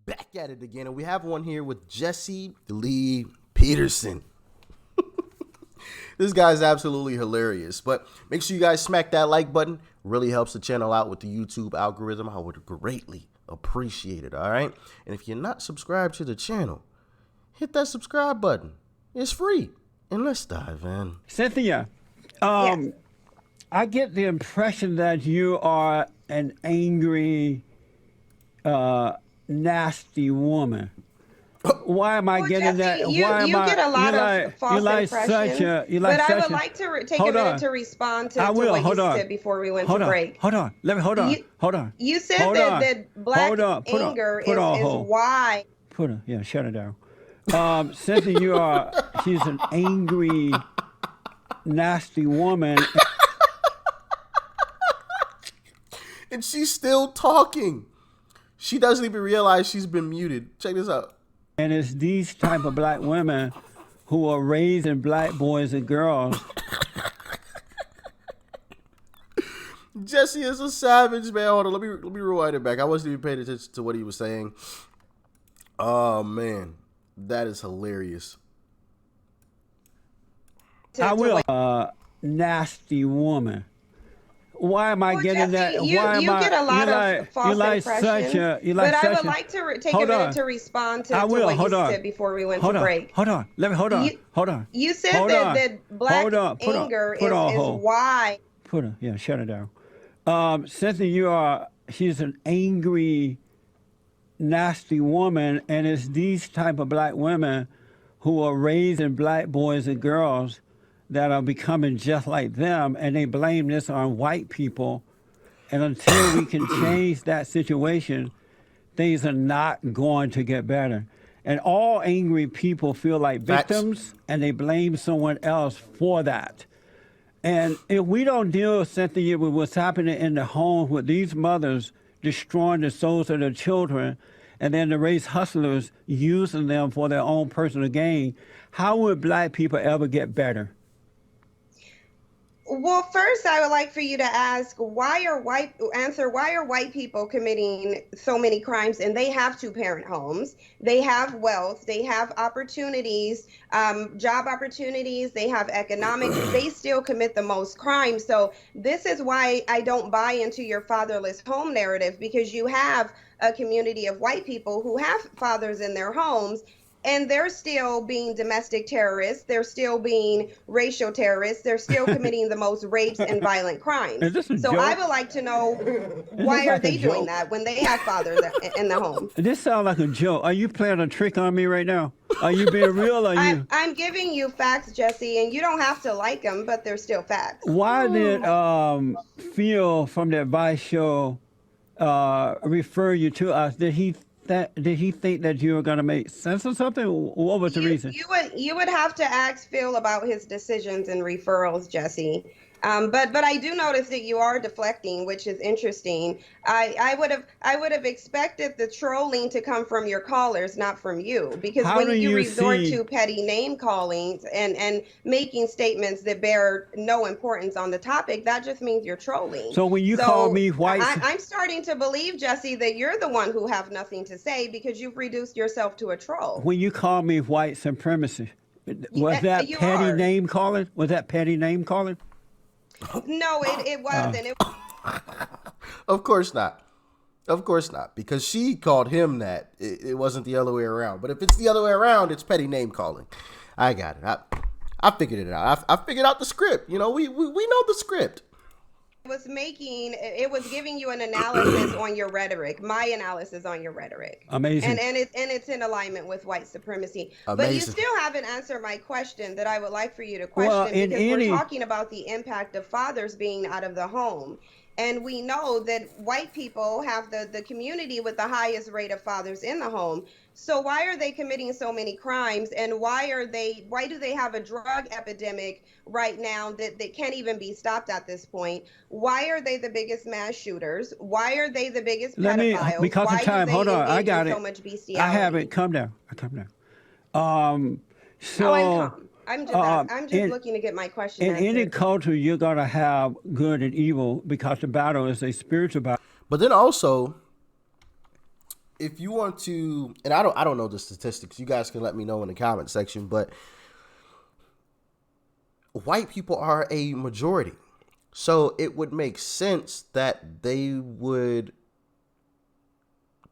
back at it again, and we have one here with Jesse Lee Peterson. This guy's absolutely hilarious, but make sure you guys smack that like button. Really helps the channel out with the YouTube algorithm. I would greatly appreciate it, all right? And if you're not subscribed to the channel, hit that subscribe button. It's free. And let's dive in. Cynthia, Yes. I get the impression that you are an angry, nasty woman. Why am I Well, getting Jesse, that? you Why am you I? get a lot of false impressions, but I would like to take a minute to respond to what you said before we went to break. Hold on. Let me hold on. Hold on. You said Hold on. that black Hold on. anger Put on is hold. why. Shut it down. Cynthia, she's an angry, nasty woman. And she's still talking. She doesn't even realize she's been muted. Check this out. And it's these type of black women who are raising black boys and girls. Jesse is a savage, man. Hold on, let me rewind it back. I wasn't even paying attention to what he was saying. Oh man, that is hilarious. I will. Nasty woman. Why am I getting Jesse, that? You get a lot of false impressions, but I would like to take a minute to respond to what you said before we went to break. Hold on. Let me hold on. You said that black anger is why. Shut it down. Cynthia, she's an angry, nasty woman, and it's these type of black women who are raising black boys and girls that are becoming just like them, and they blame this on white people. And until we can change that situation, things are not going to get better. And all angry people feel like victims, and they blame someone else for that. And if we don't deal, Cynthia, with what's happening in the home with these mothers destroying the souls of their children, and then the race hustlers using them for their own personal gain, how would black people ever get better? Well, first, I would like for you to ask why are white people committing so many crimes? And they have two-parent homes, they have wealth, they have opportunities, job opportunities, they have economics. They still commit the most crimes. So this is why I don't buy into your fatherless home narrative, because you have a community of white people who have fathers in their homes, and they're still being domestic terrorists. They're still being racial terrorists. They're still committing the most rapes and violent crimes. So I would like to know, why are they doing that when they have fathers in the home? This sounds like a joke. Are you playing a trick on me right now? Are you being real? Or you? I'm giving you facts, Jesse, and you don't have to like them, but they're still facts. Why did Phil from that Vice show refer you to us? Did he think that you were going to make sense or something? What was the reason? You would have to ask Phil about his decisions and referrals, Jesse. But I do notice that you are deflecting, which is interesting. I would have expected the trolling to come from your callers, not from you, because when you resort to petty name callings and making statements that bear no importance on the topic, that just means you're trolling. So when you call me white, I'm starting to believe, Jesse, that you're the one who have nothing to say because you've reduced yourself to a troll. When you call me white supremacy, was that petty name calling? Was that petty name calling? No, it wasn't. Of course not. Of course not. Because she called him that. It wasn't the other way around. But if it's the other way around, it's petty name calling. I got it. I figured it out. I figured out the script. You know, we know the script. It was giving you an analysis on your rhetoric, my analysis on your rhetoric. Amazing. And it's in alignment with white supremacy. Amazing. But you still haven't answered my question that I would like for you to question, because we're talking about the impact of fathers being out of the home. And we know that white people have the community with the highest rate of fathers in the home. So why are they committing so many crimes? And why do they have a drug epidemic right now that can't even be stopped at this point? Why are they the biggest mass shooters? Why are they the biggest pedophiles? Because of time, hold on, I got it. So much bestiality? I have it. Come down. I'm just looking to get my question answered. In any culture, you're going to have good and evil, because the battle is a spiritual battle. But then also, if you want to, and I don't know the statistics. You guys can let me know in the comment section, but white people are a majority. So it would make sense that they would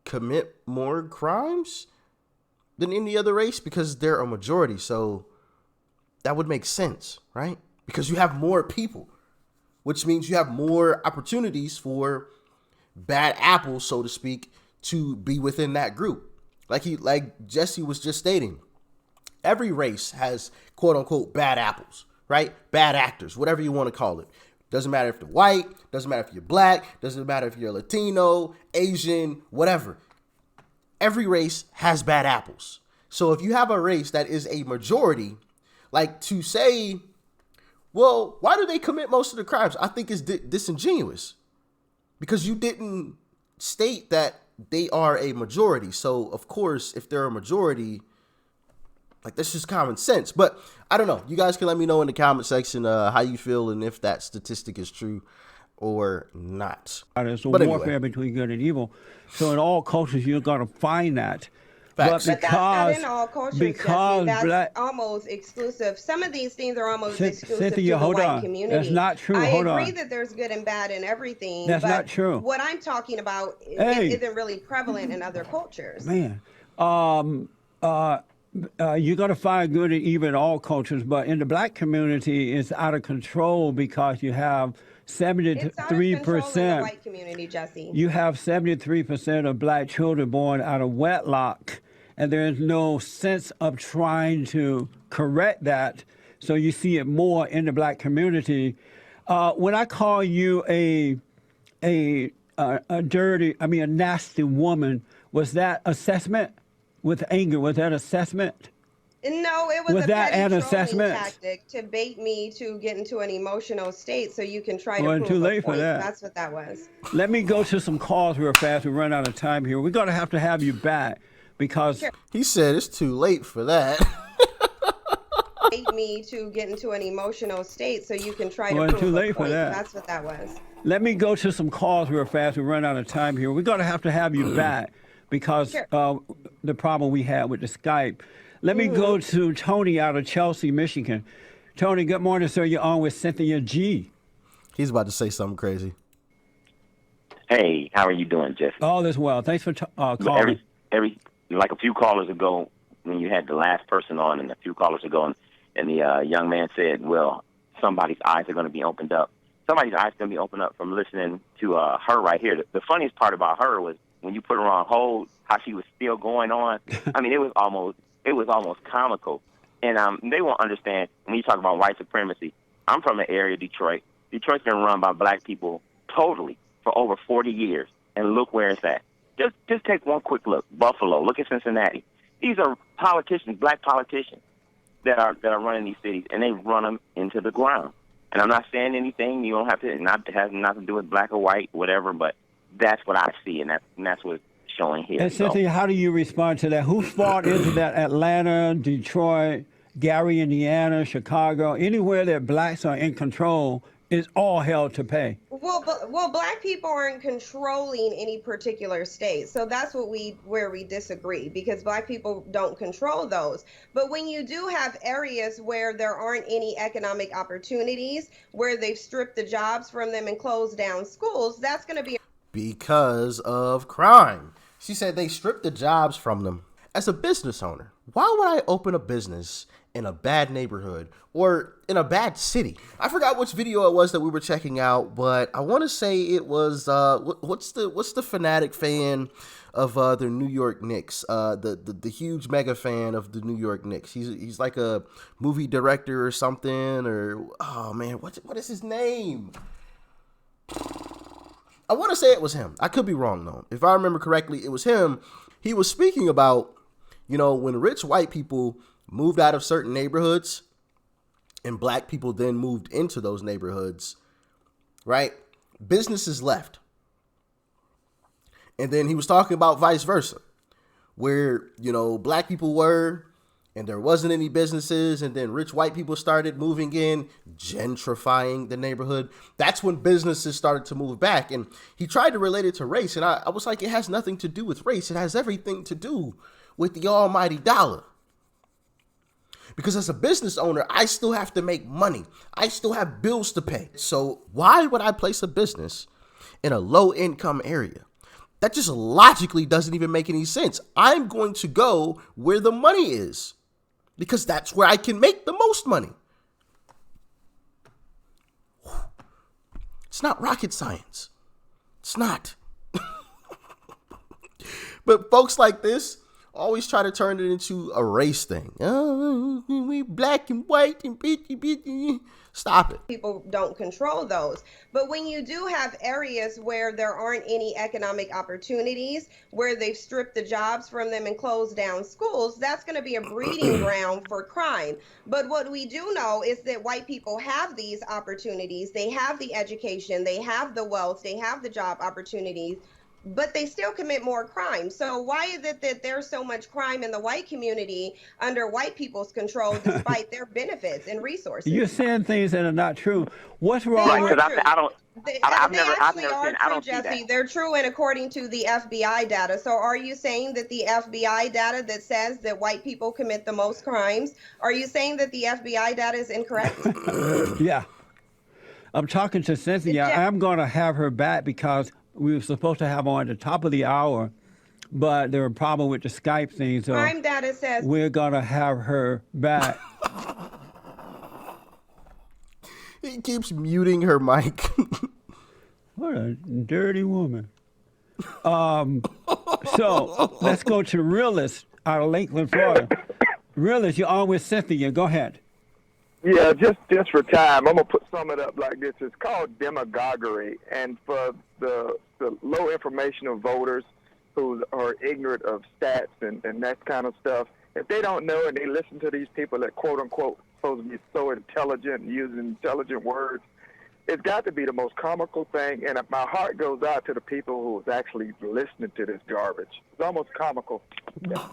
commit more crimes than any other race because they're a majority. So that would make sense, right? Because you have more people, which means you have more opportunities for bad apples, so to speak, to be within that group. Like Jesse was just stating, every race has quote unquote bad apples, right? Bad actors, whatever you want to call it. Doesn't matter if they're white, doesn't matter if you're black, doesn't matter if you're Latino, Asian, whatever. Every race has bad apples. So if you have a race that is a majority, like to say, well, why do they commit most of the crimes? I think is disingenuous because you didn't state that they are a majority. So of course, if they're a majority, like that's just common sense. But I don't know. You guys can let me know in the comment section how you feel and if that statistic is true or not. There's a warfare between good and evil. So in all cultures, you're going to find that. Facts. But that's not in all cultures, Jesse. That's almost exclusive. Some of these things are almost exclusive to the white community. That's not true. I agree that there's good and bad in everything. That's not true. What I'm talking about isn't really prevalent in other cultures. Man, you're going to find good and evil in all cultures, but in the black community, it's out of control because you have 73%. It's out of control in the white community, Jesse. You have 73% of black children born out of wedlock, and there is no sense of trying to correct that. So you see it more in the black community. When I call you a nasty woman, was that assessment with anger? Was that assessment? No, it was a that petty an trolling assessment? Tactic to bait me to get into an emotional state so you can try to prove too late a for point. that. That's what that was. Let me go to some calls real fast. We run out of time here. We're going to have you back because he said it's too late for that. Bait me to get into an emotional state so you can try to prove too late a for point. that. That's what that was. let me go to some calls real fast. We run out of time here. We're going to have you back because the problem we had with the Skype. Let me go to Tony out of Chelsea, Michigan. Tony, good morning, sir. You're on with Cynthia G. He's about to say something crazy. Hey, how are you doing, Jeff? All is well. Thanks for calling. Like a few callers ago, when you had the last person on, and a few callers ago, and the young man said, "Well, somebody's eyes are going to be opened up. Somebody's eyes are going to be opened up from listening to her right here." The funniest part about her was when you put her on hold, how she was still going on. I mean, it was almost comical. And they won't understand when you talk about white supremacy. I'm from an area, Detroit. Detroit's been run by black people totally for over 40 years, and look where it's at. Just take one quick look. Buffalo. Look at Cincinnati. These are politicians, black politicians, that are running these cities, and they run them into the ground. And I'm not saying anything. You don't have to. It has nothing to do with black or white, whatever. But that's what I see, and that's what's showing here. And Cynthia, how do you respond to that? Whose fault is it that Atlanta, Detroit, Gary, Indiana, Chicago, anywhere that blacks are in control, is all hell to pay? Well, black people aren't controlling any particular state, so that's where we disagree, because black people don't control those. But when you do have areas where there aren't any economic opportunities, where they've stripped the jobs from them and closed down schools, that's going to be because of crime. She said they stripped the jobs from them. As a business owner, why would I open a business in a bad neighborhood or in a bad city? I forgot which video it was that we were checking out, but I want to say it was what's the fanatic fan of the New York Knicks, the huge mega fan of the New York Knicks. He's like a movie director or something, or oh man, what is his name? I want to say it was him. I could be wrong though. If I remember correctly, it was him. He was speaking about, when rich white people moved out of certain neighborhoods and black people then moved into those neighborhoods, right? Businesses left. And then he was talking about vice versa, where, black people were and there wasn't any businesses, and then rich white people started moving in, gentrifying the neighborhood. That's when businesses started to move back. And he tried to relate it to race, and I was like, it has nothing to do with race. It has everything to do with the almighty dollar. Because as a business owner, I still have to make money. I still have bills to pay. So why would I place a business in a low income area? That just logically doesn't even make any sense. I'm going to go where the money is because that's where I can make the most money. It's not rocket science. It's not. But folks like this always try to turn it into a race thing. Oh, we black and white and bitchy. Stop it. People don't control those. But when you do have areas where there aren't any economic opportunities, where they've stripped the jobs from them and closed down schools, that's going to be a breeding ground for crime. But what we do know is that white people have these opportunities. They have the education, they have the wealth, they have the job opportunities, but they still commit more crime. So why is it that there's so much crime in the white community under white people's control despite their benefits and resources? You're saying things that are not true. What's They wrong are with true. I've They never actually seen, are I true, don't see that. Jesse. They're true, and according to the FBI data. So are you saying that the FBI data that says that white people commit the most crimes, are you saying that the FBI data is incorrect? Yeah. I'm talking to Cynthia. I'm going to have her back because we were supposed to have her on at the top of the hour, but there was a problem with the Skype thing, so Crime data says we're going to have her back. He keeps muting her mic. What a dirty woman. So let's go to Realist out of Lakeland, Florida. Realist, you're on with Cynthia. Go ahead. Yeah, just for time, I'm gonna sum it up like this. It's called demagoguery, and for the low informational voters who are ignorant of stats and that kind of stuff, if they don't know and they listen to these people that quote unquote supposed to be so intelligent and using intelligent words, it's got to be the most comical thing. And my heart goes out to the people who's actually listening to this garbage. It's almost comical. Yeah.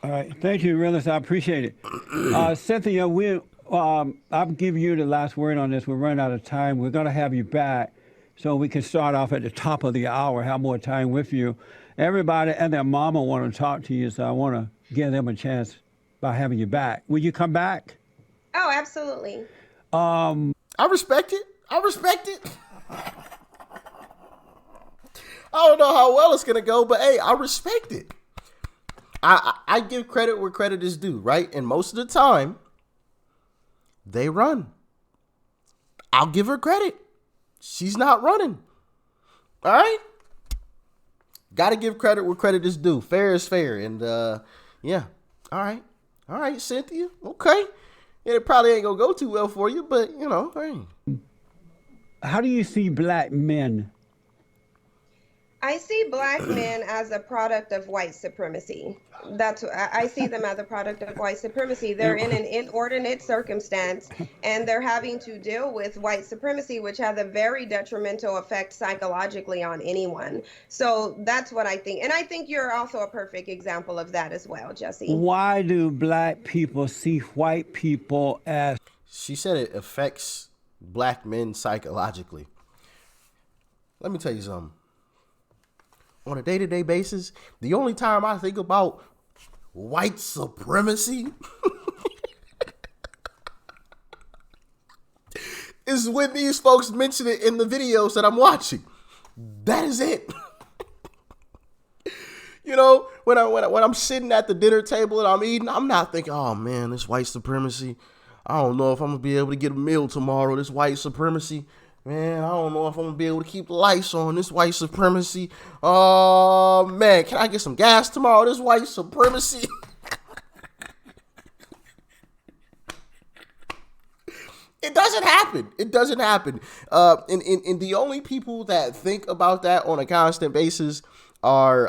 All right. Thank you, Realist. I appreciate it. Cynthia, I'll give you the last word on this. We're running out of time. We're going to have you back so we can start off at the top of the hour, have more time with you. Everybody and their mama want to talk to you, so I want to give them a chance by having you back. Will you come back? Oh, absolutely. I respect it. I respect it. I don't know how well it's going to go, but hey, I respect it. I give credit where credit is due, right? And most of the time, they run. I'll give her credit. She's not running. All right? Got to give credit where credit is due. Fair is fair. And, yeah. All right. All right, Cynthia. Okay. Yeah, it probably ain't going to go too well for you, but, you know, hey. How do you see black men? I see black men as a product of white supremacy. I see them as a product of white supremacy. They're in an inordinate circumstance, and they're having to deal with white supremacy, which has a very detrimental effect psychologically on anyone. So that's what I think. And I think you're also a perfect example of that as well, Jesse. Why do black people see white people as... She said it affects black men psychologically. Let me tell you something. On a day-to-day basis, the only time I think about white supremacy is when these folks mention it in the videos that I'm watching. That is it. You know, when I'm sitting at the dinner table and I'm eating, I'm not thinking, oh man, this white supremacy. I don't know if I'm gonna be able to get a meal tomorrow. This white supremacy. Man, I don't know if I'm going to be able to keep the lights on. This white supremacy. Oh, man, can I get some gas tomorrow? This white supremacy. It doesn't happen. It doesn't happen. And the only people that think about that on a constant basis are,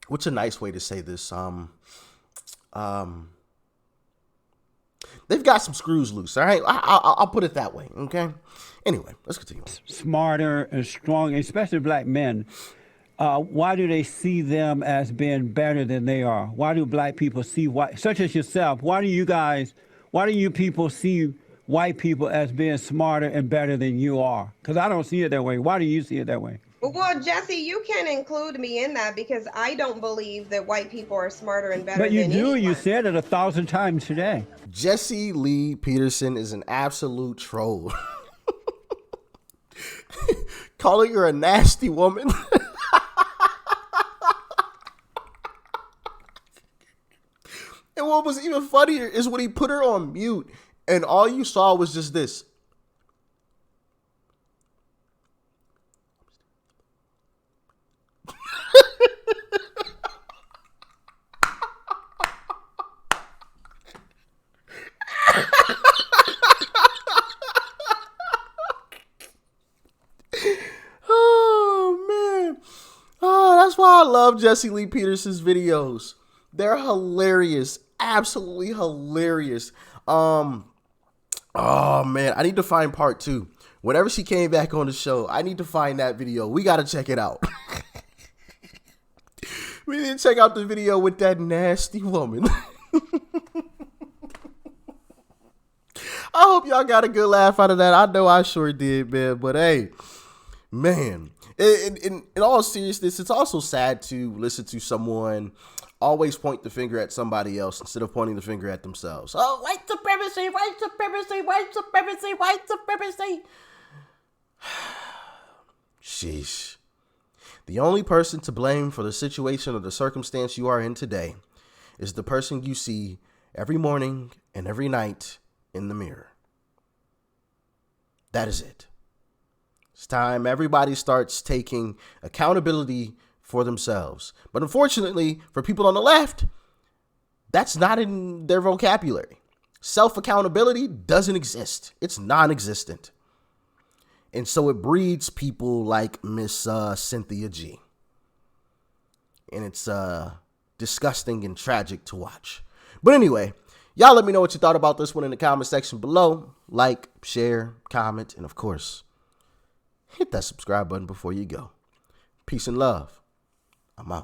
what's a nice way to say this? They've got some screws loose, all right? I'll put it that way, okay? Anyway, let's continue. Smarter and strong, especially black men. why do they see them as being better than they are? Why do black people see white, such as yourself? Why do you people see white people as being smarter and better than you are? Because I don't see it that way. Why do you see it that way? Well, Jesse, you can include me in that because I don't believe that white people are smarter and better But you than do. anyone. You said it 1,000 times today. Jesse Lee Peterson is an absolute troll. Calling her a nasty woman. And what was even funnier is when he put her on mute and all you saw was just this. Oh, man. Oh, that's why I love Jesse Lee Peterson's videos. They're hilarious. Absolutely hilarious. Oh man, I need to find part 2. Whenever she came back on the show, I need to find that video. We got to check it out. We need to check out the video with that nasty woman. I hope y'all got a good laugh out of that. I know I sure did, man. But hey, man, in all seriousness, it's also sad to listen to someone always point the finger at somebody else instead of pointing the finger at themselves. Oh, white supremacy, white supremacy, white supremacy, white supremacy. Sheesh. The only person to blame for the situation or the circumstance you are in today is the person you see every morning and every night in the mirror. That is it. It's time everybody starts taking accountability for themselves. But unfortunately, for people on the left, that's not in their vocabulary. Self-accountability doesn't exist. It's non-existent. And so it breeds people like Miss Cynthia G. And it's disgusting and tragic to watch. But anyway, y'all let me know what you thought about this one in the comment section below. Like, share, comment, and of course, hit that subscribe button before you go. Peace and love. I'm out.